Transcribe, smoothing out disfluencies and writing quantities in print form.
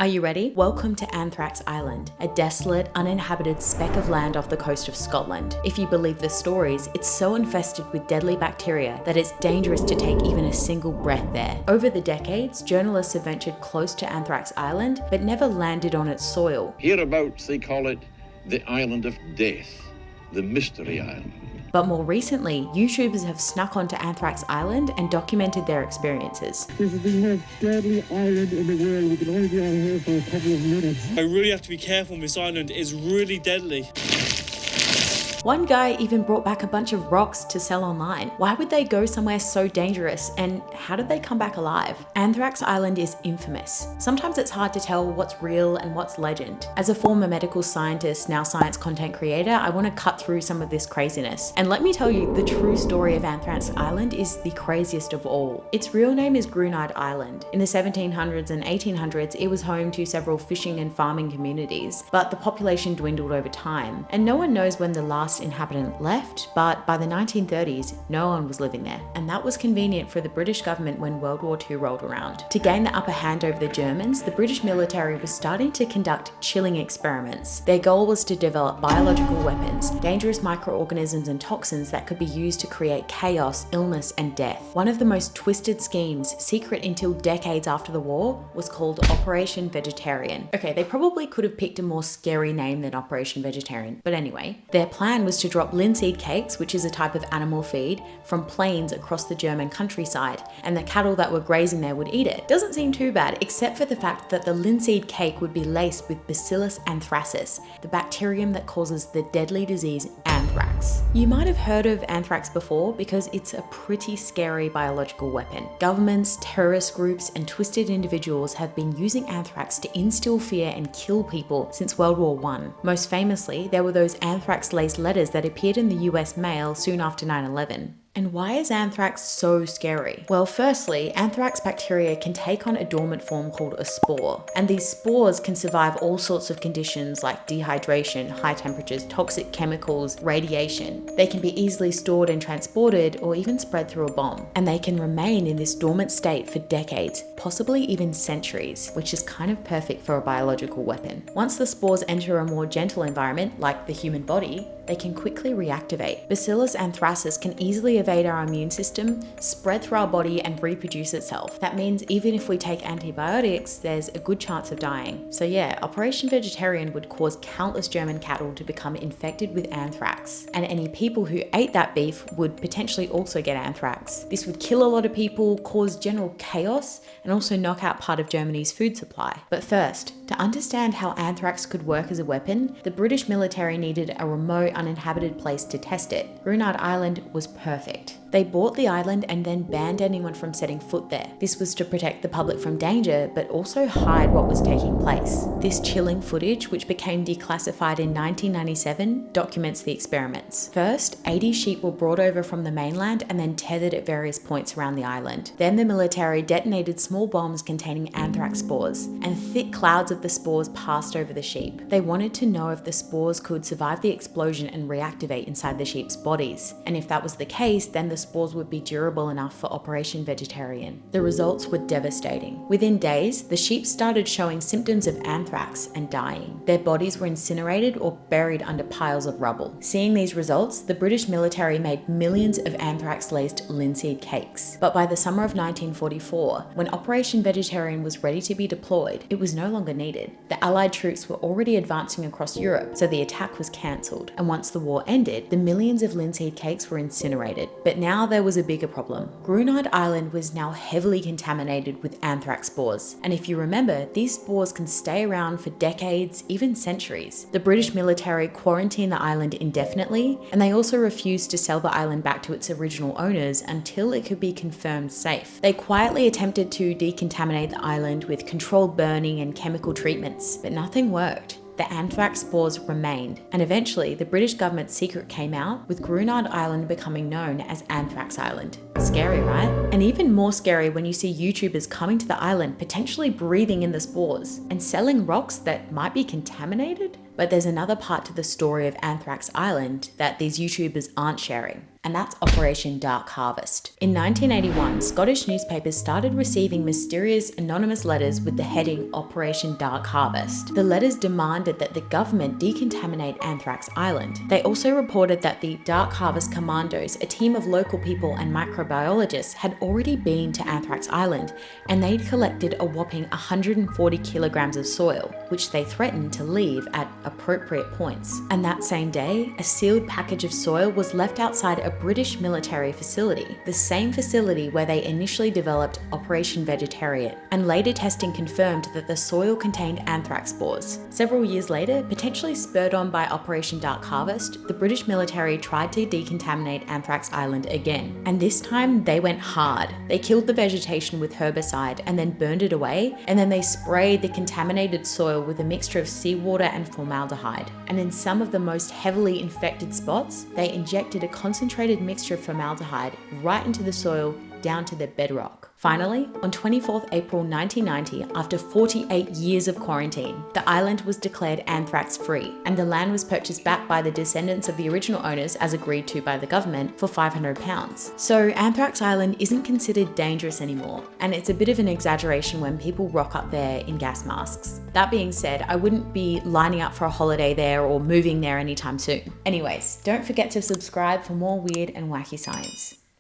Are you ready? Welcome to Anthrax Island, a desolate, uninhabited speck of land off the coast of Scotland. If you believe the stories, it's so infested with deadly bacteria that it's dangerous to take even a single breath there. Over the decades, journalists have ventured close to Anthrax Island, but never landed on its soil. Hereabouts they call it the Island of Death, the Mystery Island. But more recently, YouTubers have snuck onto Anthrax Island and documented their experiences. This is the most deadly island in the world. We can only be out here for a couple of minutes. I really have to be careful on this island. It's really deadly. One guy even brought back a bunch of rocks to sell online. Why would they go somewhere so dangerous, and how did they come back alive? Anthrax Island is infamous. Sometimes it's hard to tell what's real and what's legend. As a former medical scientist, now science content creator, I want to cut through some of this craziness. And let me tell you, the true story of Anthrax Island is the craziest of all. Its real name is WWII Island. In the 1700s and 1800s, it was home to several fishing and farming communities, but the population dwindled over time, and no one knows when the last inhabitant left, but by the 1930s, no one was living there. And that was convenient for the British government when World War II rolled around. To gain the upper hand over the Germans, the British military was starting to conduct chilling experiments. Their goal was to develop biological weapons, dangerous microorganisms and toxins that could be used to create chaos, illness, and death. One of the most twisted schemes, secret until decades after the war, was called Operation Vegetarian. Okay, they probably could have picked a more scary name than Operation Vegetarian, but anyway, their plan was to drop linseed cakes, which is a type of animal feed, from plains across the German countryside, and the cattle that were grazing there would eat it. Doesn't seem too bad, except for the fact that the linseed cake would be laced with Bacillus anthracis, the bacterium that causes the deadly disease anthrax. You might have heard of anthrax before because it's a pretty scary biological weapon. Governments, terrorist groups, and twisted individuals have been using anthrax to instill fear and kill people since World War I. Most famously, there were those anthrax-laced letters that appeared in the US mail soon after 9/11. And why is anthrax so scary? Well, firstly, anthrax bacteria can take on a dormant form called a spore. And these spores can survive all sorts of conditions like dehydration, high temperatures, toxic chemicals, radiation. They can be easily stored and transported or even spread through a bomb. And they can remain in this dormant state for decades, possibly even centuries, which is kind of perfect for a biological weapon. Once the spores enter a more gentle environment, like the human body, they can quickly reactivate. Bacillus anthracis can easily evade our immune system, spread through our body, and reproduce itself. That means even if we take antibiotics, there's a good chance of dying. So yeah, Operation Vegetarian would cause countless German cattle to become infected with anthrax. And any people who ate that beef would potentially also get anthrax. This would kill a lot of people, cause general chaos, and also knock out part of Germany's food supply. But first, to understand how anthrax could work as a weapon, the British military needed a remote, uninhabited place to test it. WWII Island was perfect. They bought the island and then banned anyone from setting foot there. This was to protect the public from danger, but also hide what was taking place. This chilling footage, which became declassified in 1997, documents the experiments. First, 80 sheep were brought over from the mainland and then tethered at various points around the island. Then the military detonated small bombs containing anthrax spores, and thick clouds of the spores passed over the sheep. They wanted to know if the spores could survive the explosion and reactivate inside the sheep's bodies. And if that was the case, then the spores would be durable enough for Operation Vegetarian. The results were devastating. Within days, the sheep started showing symptoms of anthrax and dying. Their bodies were incinerated or buried under piles of rubble. Seeing these results, the British military made millions of anthrax-laced linseed cakes. But by the summer of 1944, when Operation Vegetarian was ready to be deployed, it was no longer needed. The Allied troops were already advancing across Europe, so the attack was cancelled. And once the war ended, the millions of linseed cakes were incinerated. But now there was a bigger problem. WWII Island was now heavily contaminated with anthrax spores. And if you remember, these spores can stay around for decades, even centuries. The British military quarantined the island indefinitely, and they also refused to sell the island back to its original owners until it could be confirmed safe. They quietly attempted to decontaminate the island with controlled burning and chemical treatments, but nothing worked. The anthrax spores remained, and eventually the British government's secret came out, with WWII Island becoming known as Anthrax Island. Scary, right? And even more scary when you see YouTubers coming to the island potentially breathing in the spores and selling rocks that might be contaminated. But there's another part to the story of Anthrax Island that these YouTubers aren't sharing. and that's Operation Dark Harvest. In 1981, Scottish newspapers started receiving mysterious anonymous letters with the heading Operation Dark Harvest. The letters demanded that the government decontaminate Anthrax Island. They also reported that the Dark Harvest Commandos, a team of local people and microbiologists, had already been to Anthrax Island, and they'd collected a whopping 140 kilograms of soil, which they threatened to leave at appropriate points. And that same day, a sealed package of soil was left outside a British military facility, the same facility where they initially developed Operation Vegetarian, and later testing confirmed that the soil contained anthrax spores. Several years later, potentially spurred on by Operation Dark Harvest, the British military tried to decontaminate Anthrax Island again, and this time they went hard. They killed the vegetation with herbicide and then burned it away, and then they sprayed the contaminated soil with a mixture of seawater and formaldehyde. And in some of the most heavily infected spots, they injected a concentrated mixture of formaldehyde right into the soil down to the bedrock. Finally, on 24th April 1990, after 48 years of quarantine, the island was declared anthrax-free, and the land was purchased back by the descendants of the original owners as agreed to by the government for £500. So Anthrax Island isn't considered dangerous anymore, and it's a bit of an exaggeration when people rock up there in gas masks. That being said, I wouldn't be lining up for a holiday there or moving there anytime soon. Anyways, don't forget to subscribe for more weird and wacky science.